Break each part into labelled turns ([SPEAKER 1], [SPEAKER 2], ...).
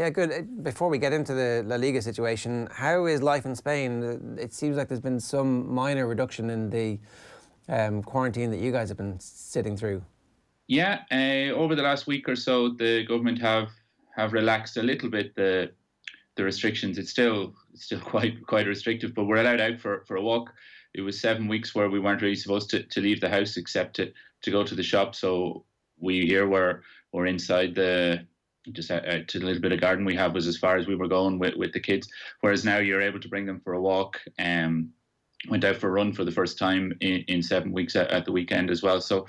[SPEAKER 1] Yeah, good. Before we get into the La Liga situation, how is life in Spain? It seems like there's been some minor reduction in the quarantine that you guys have been sitting through.
[SPEAKER 2] Yeah, over the last week or so, the government have relaxed a little bit the restrictions. It's still quite restrictive, but we're allowed out for a walk. It was 7 weeks where we weren't really supposed to leave the house except to go to the shop. So we here we're inside the just to the little bit of garden we have was as far as we were going with the kids. Whereas now you're able to bring them for a walk. Went out for a run for the first time in 7 weeks at the weekend as well. So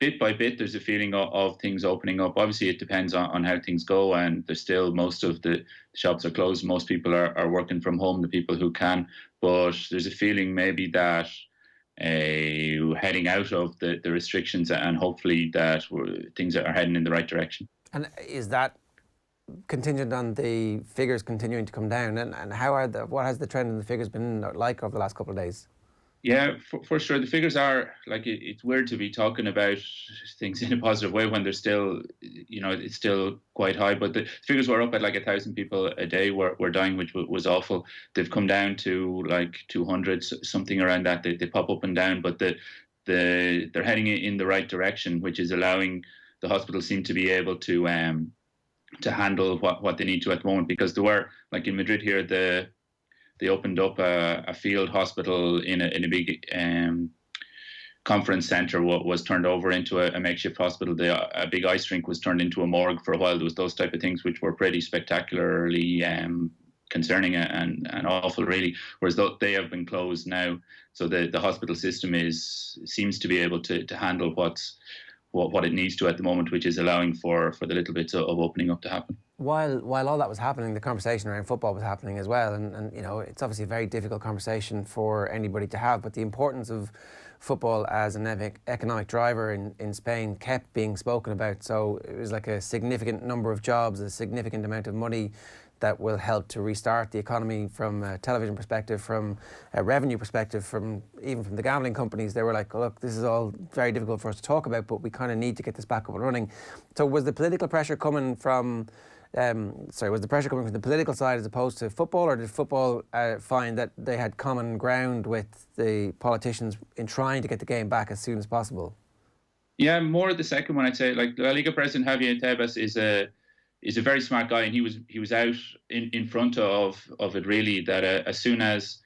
[SPEAKER 2] bit by bit, there's a feeling of things opening up. Obviously, it depends on how things go, and there's still most of the shops are closed. Most people are working from home, the people who can. But there's a feeling maybe that heading out of the restrictions and hopefully that things are heading in the right direction.
[SPEAKER 1] And is that contingent on the figures continuing to come down? And what has the trend in the figures been like over the last couple of days?
[SPEAKER 2] Yeah, for sure. The figures are like it's weird to be talking about things in a positive way when they're still, it's still quite high. But the figures were up at like 1,000 people a day were dying, which was awful. They've come down to like 200, something around that. They pop up and down, but they're heading in the right direction, which is allowing the hospitals seem to be able to handle what they need to at the moment. Because there were like in Madrid here they opened up a field hospital in a big conference centre. What was turned over into a makeshift hospital. A big ice rink was turned into a morgue for a while. There was those type of things which were pretty spectacularly concerning and awful, really. Whereas they have been closed now, so the hospital system seems to be able to handle what it needs to at the moment, which is allowing for the little bits of opening up to happen.
[SPEAKER 1] While all that was happening, the conversation around football was happening as well, and it's obviously a very difficult conversation for anybody to have, but the importance of football as an economic driver in Spain kept being spoken about. So it was like a significant number of jobs, a significant amount of money that will help to restart the economy from a television perspective, from a revenue perspective, even from the gambling companies. They were like, look, this is all very difficult for us to talk about, but we kind of need to get this back up and running. So was the political pressure coming from the political side as opposed to football, or did football find that they had common ground with the politicians in trying to get the game back as soon as possible?
[SPEAKER 2] Yeah, more the second one, I'd say. Like La Liga president Javier Tebas is a very smart guy, and he was out in front of it really. That as soon as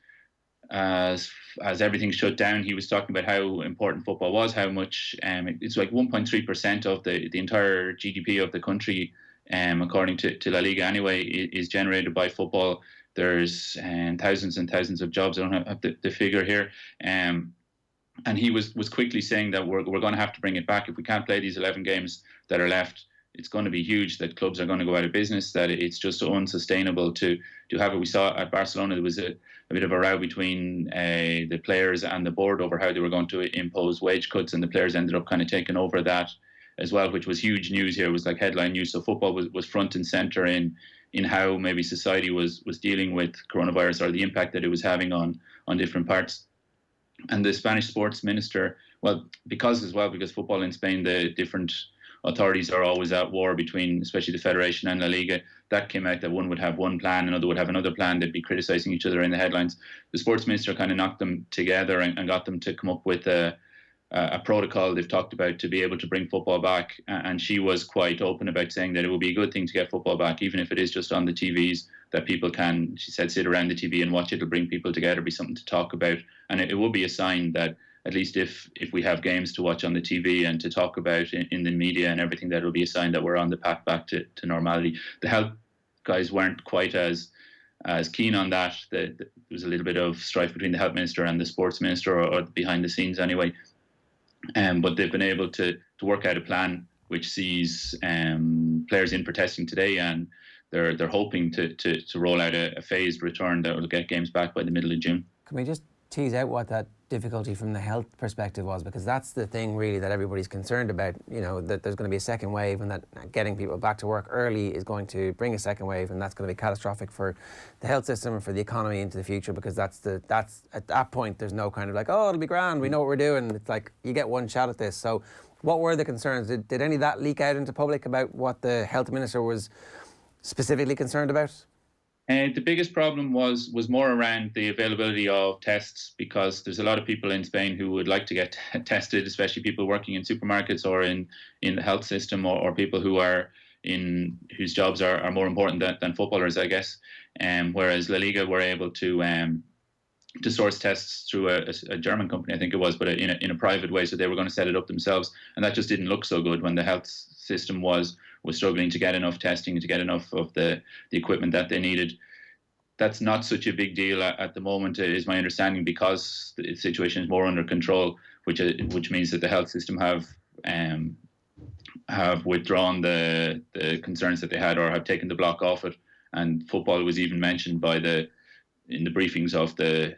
[SPEAKER 2] everything shut down, he was talking about how important football was, how much it's like 1.3% of the entire GDP of the country. According to La Liga anyway, is generated by football. There's thousands and thousands of jobs. I don't have the figure here. And he was quickly saying that we're going to have to bring it back. If we can't play these 11 games that are left, it's going to be huge, that clubs are going to go out of business, that it's just unsustainable to have it. We saw at Barcelona there was a bit of a row between the players and the board over how they were going to impose wage cuts, and the players ended up kind of taking over that as well, which was huge news here. It was like headline news. So football was front and centre in how maybe society was dealing with coronavirus, or the impact that it was having on different parts. And the Spanish sports minister, because football in Spain, the different authorities are always at war between, especially the Federation and La Liga. That came out that one would have one plan, another would have another plan. They'd be criticising each other in the headlines. The sports minister kind of knocked them together and got them to come up with a protocol they've talked about to be able to bring football back. And she was quite open about saying that it would be a good thing to get football back, even if it is just on the TVs, that people can, she said, sit around the TV and watch it. It'll bring people together, be something to talk about. And it will be a sign that at least if we have games to watch on the TV and to talk about in the media and everything, that will be a sign that we're on the path back to normality. The health guys weren't quite as keen on that. There was a little bit of strife between the health minister and the sports minister, or behind the scenes anyway. But they've been able to work out a plan which sees players in protesting today, and they're hoping to roll out a phased return that will get games back by the middle of June.
[SPEAKER 1] Can we just tease out what that difficulty from the health perspective was? Because that's the thing really that everybody's concerned about, that there's going to be a second wave, and that getting people back to work early is going to bring a second wave, and that's going to be catastrophic for the health system and for the economy into the future, because that's at that point there's no kind of like, oh, it'll be grand, we know what we're doing. It's like you get one shot at this. So what were the concerns? Did any of that leak out into public about what the health minister was specifically concerned about?
[SPEAKER 2] The biggest problem was more around the availability of tests, because there's a lot of people in Spain who would like to get tested, especially people working in supermarkets or in the health system, or people whose jobs are more important than footballers, I guess. Whereas La Liga were able to source tests through a German company, I think it was, but in a private way. So they were going to set it up themselves, and that just didn't look so good when the health system was struggling to get enough testing, to get enough of the equipment that they needed. That's not such a big deal at the moment, is my understanding, because the situation is more under control, which means that the health system have withdrawn the concerns that they had, or have taken the block off it. And football was even mentioned in the briefings of the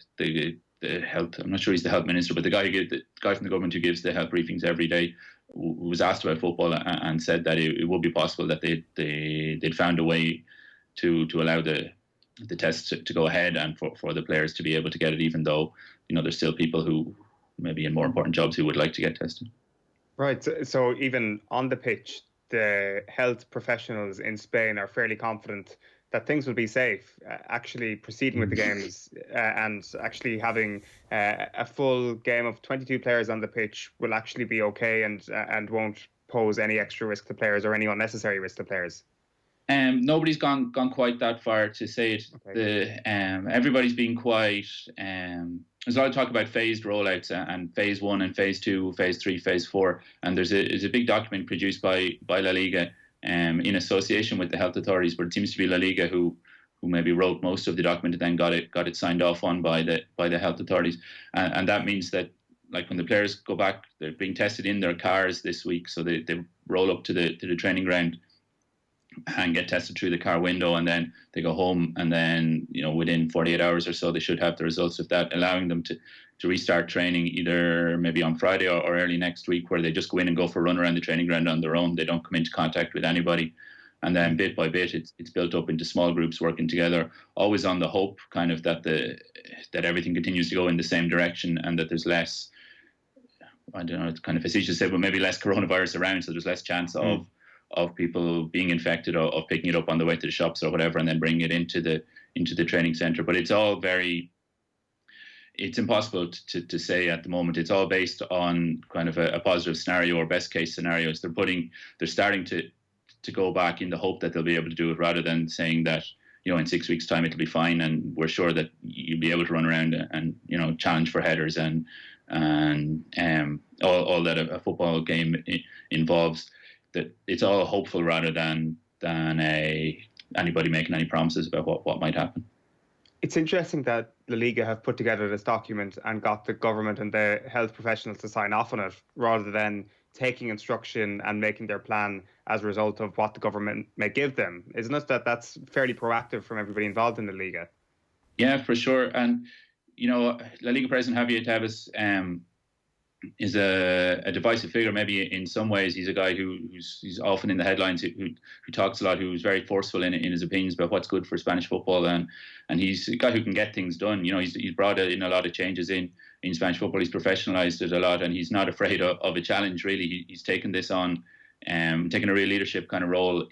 [SPEAKER 2] health. I'm not sure he's the health minister, but the guy from the government who gives the health briefings every day was asked about football and said that it would be possible that they'd found a way to allow the test to go ahead, and for the players to be able to get it, even though there's still people who maybe in more important jobs who would like to get tested.
[SPEAKER 3] Right. So even on the pitch, the health professionals in Spain are fairly confident that things will be safe, actually proceeding with the games and actually having a full game of 22 players on the pitch will actually be okay and won't pose any extra risk to players or any unnecessary risk to players.
[SPEAKER 2] Nobody's gone quite that far to say it. Okay. Everybody's been quite. There's a lot of talk about phased rollouts and phase 1 and phase 2, phase 3, phase 4, and there's a big document produced by La Liga in association with the health authorities, but it seems to be La Liga who maybe wrote most of the document and then got it signed off on by the health authorities, and that means that, like, when the players go back, they're being tested in their cars this week, so they roll up to the training ground and get tested through the car window, and then they go home, and then within 48 hours or so they should have the results of that, allowing them to restart training either maybe on Friday or early next week, where they just go in and go for a run around the training ground on their own. They don't come into contact with anybody, and then bit by bit it's built up into small groups working together, always on the hope kind of that everything continues to go in the same direction, and that there's less, I don't know, it's kind of facetious to say, but maybe less coronavirus around, so there's less chance of people being infected or of picking it up on the way to the shops or whatever, and then bringing it into the training centre. But it's all it's impossible to say at the moment. It's all based on kind of a positive scenario or best case scenarios. They're starting to go back in the hope that they'll be able to do it, rather than saying that in 6 weeks' time it'll be fine and we're sure that you'll be able to run around and challenge for headers and all that a football game involves. That it's all hopeful rather than anybody making any promises about what might happen.
[SPEAKER 3] It's interesting that La Liga have put together this document and got the government and the health professionals to sign off on it, rather than taking instruction and making their plan as a result of what the government may give them. Isn't it that's fairly proactive from everybody involved in the Liga?
[SPEAKER 2] Yeah, for sure. And La Liga president Javier Tebas is a divisive figure. Maybe in some ways he's a guy who's often in the headlines, who talks a lot, who's very forceful in his opinions about what's good for Spanish football, and he's a guy who can get things done. He's brought in a lot of changes in Spanish football. He's professionalized it a lot, and he's not afraid of a challenge, really. He's taken this on, taken a real leadership kind of role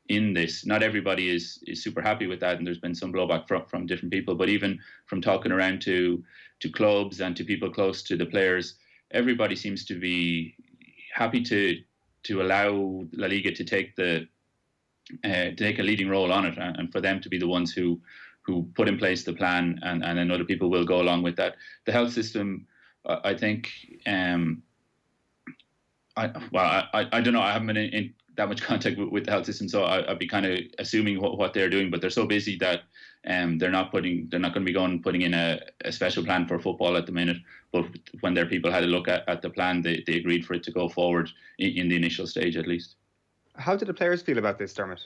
[SPEAKER 2] in this. Not everybody is super happy with that, and there's been some blowback from different people, but even from talking around to clubs and to people close to the players, everybody seems to be happy to allow La Liga to take a leading role on it, and for them to be the ones who put in place the plan, and then other people will go along with that. The health system, I think, I don't know. I haven't been in that much contact with the health system, so I'd be kind of assuming what they're doing. But they're so busy that they're not going to be putting in a special plan for football at the minute. But when their people had a look at the plan, they agreed for it to go forward in the initial stage, at least.
[SPEAKER 3] How did the players feel about this, Dermot?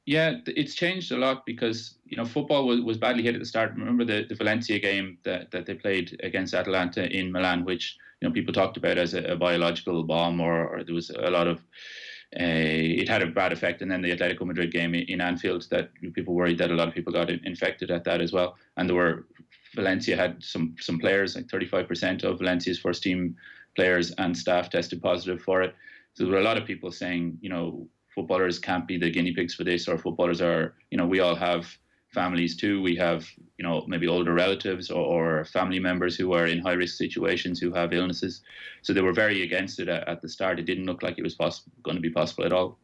[SPEAKER 2] Yeah, it's changed a lot, because football was badly hit at the start. Remember the Valencia game that they played against Atalanta in Milan, which people talked about as a biological bomb, or there was a lot of it had a bad effect. And then the Atletico Madrid game in Anfield, that people worried that a lot of people got infected at that as well. And Valencia had some players, like 35% of Valencia's first team players and staff tested positive for it. So there were a lot of people saying, footballers can't be the guinea pigs for this, or footballers are, we all have families too. We have, maybe older relatives or family members who are in high risk situations, who have illnesses. So they were very against it at the start. It didn't look like it was going to be possible at all.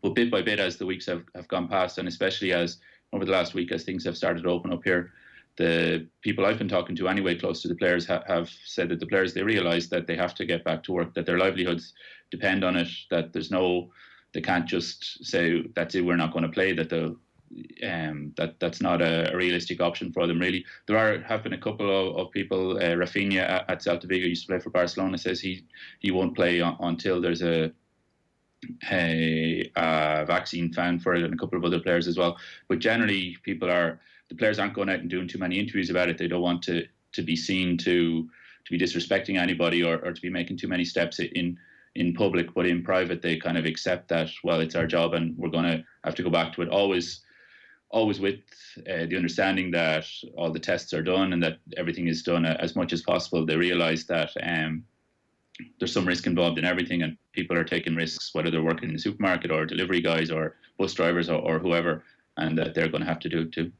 [SPEAKER 2] But bit by bit, as the weeks have gone past, and especially as over the last week, as things have started to open up here, the people I've been talking to anyway, close to the players, have said that the players, they realise that they have to get back to work, that their livelihoods depend on it, that they can't just say, that's it, we're not going to play, that's not a realistic option for them, really. There have been a couple of people, Rafinha at Celta Vigo, used to play for Barcelona, says he won't play until there's a vaccine found for it, and a couple of other players as well. But generally, the players aren't going out and doing too many interviews about it. They don't want to be seen to be disrespecting anybody or to be making too many steps in public, but in private they kind of accept that, well, it's our job and we're going to have to go back to it, always with the understanding that all the tests are done and that everything is done as much as possible. They realise that there's some risk involved in everything, and people are taking risks, whether they're working in the supermarket or delivery guys or bus drivers or whoever, and that they're going to have to do it too.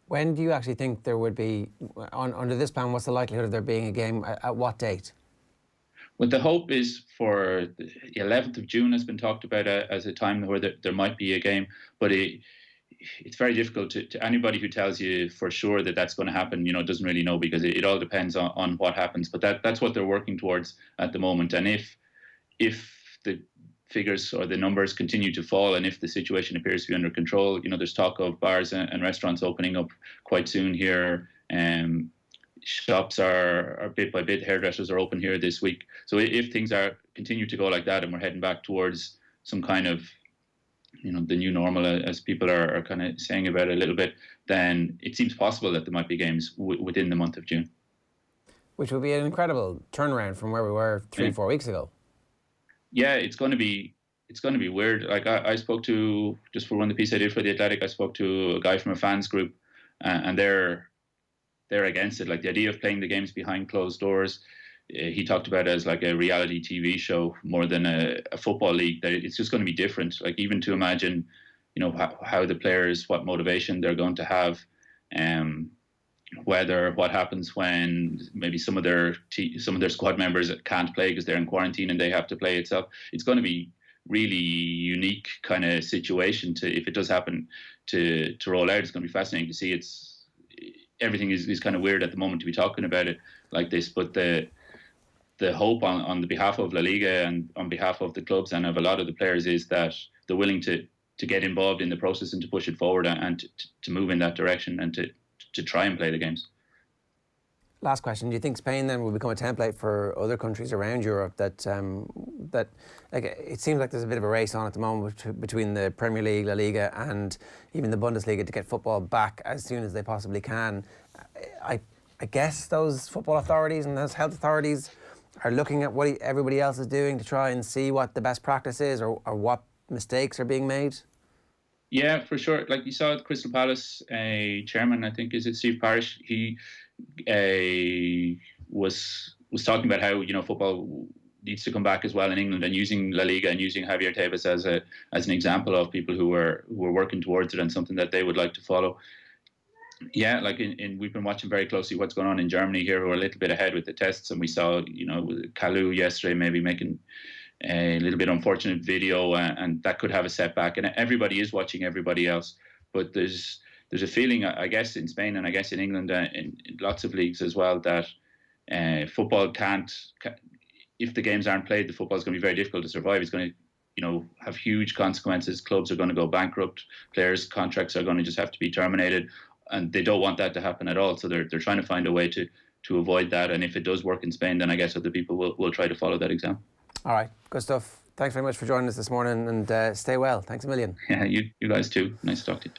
[SPEAKER 1] When do you actually think there would be, under this plan, what's the likelihood of there being a game? At what date?
[SPEAKER 2] Well, the hope is for the 11th of June has been talked about as a time where there might be a game, but it's very difficult to anybody who tells you for sure that that's going to happen, doesn't really know, because it all depends on what happens. But that's what they're working towards at the moment. And if the figures or the numbers continue to fall, and if the situation appears to be under control, there's talk of bars and restaurants opening up quite soon here. Shops are bit by bit, hairdressers are open here this week. So if things continue to go like that, and we're heading back towards some kind of, the new normal, as people are kind of saying about it a little bit, then it seems possible that there might be games within the month of June. Which
[SPEAKER 1] would be an incredible turnaround from where we were 3-4 weeks ago.
[SPEAKER 2] Yeah, it's going to be weird. Like I spoke to, just for one of the piece I did for The Athletic, I spoke to a guy from a fans group, and they're against it. Like the idea of playing the games behind closed doors, he talked about it as like a reality TV show more than a football league. That it's just going to be different. Like even to imagine, how the players, what motivation they're going to have, what happens when maybe some of their squad members can't play because they're in quarantine and they have to play itself. It's going to be really unique kind of situation if it does happen to roll out. It's going to be fascinating to see. Everything is kind of weird at the moment to be talking about it like this, but the hope on the behalf of La Liga and on behalf of the clubs and of a lot of the players is that they're willing to get involved in the process and to push it forward and to move in that direction and to try and play the games.
[SPEAKER 1] Last question: do you think Spain then will become a template for other countries around Europe? That like it seems like there's a bit of a race on at the moment between the Premier League, La Liga, and even the Bundesliga to get football back as soon as they possibly can. I guess those football authorities and those health authorities are looking at what everybody else is doing to try and see what the best practice is or what mistakes are being made.
[SPEAKER 2] Yeah, for sure. Like you saw at Crystal Palace, a chairman, I think, is it Steve Parish? He was talking about how football needs to come back as well in England, and using La Liga and using Javier Tebas as an example of people who were working towards it and something that they would like to follow. Yeah, like we've been watching very closely what's going on in Germany here, who are a little bit ahead with the tests, and we saw Kalou yesterday maybe making a little bit unfortunate video, and that could have a setback. And everybody is watching everybody else, but there's a feeling, I guess, in Spain and I guess in England, in lots of leagues as well, that football can't. If the games aren't played, the football is going to be very difficult to survive. It's going to have huge consequences. Clubs are going to go bankrupt. Players' contracts are going to just have to be terminated. And they don't want that to happen at all. So they're trying to find a way to avoid that. And if it does work in Spain, then I guess other people will try to follow that example.
[SPEAKER 1] All right. Good stuff. Thanks very much for joining us this morning, and stay well. Thanks a million.
[SPEAKER 2] Yeah, you guys too. Nice to talk to you.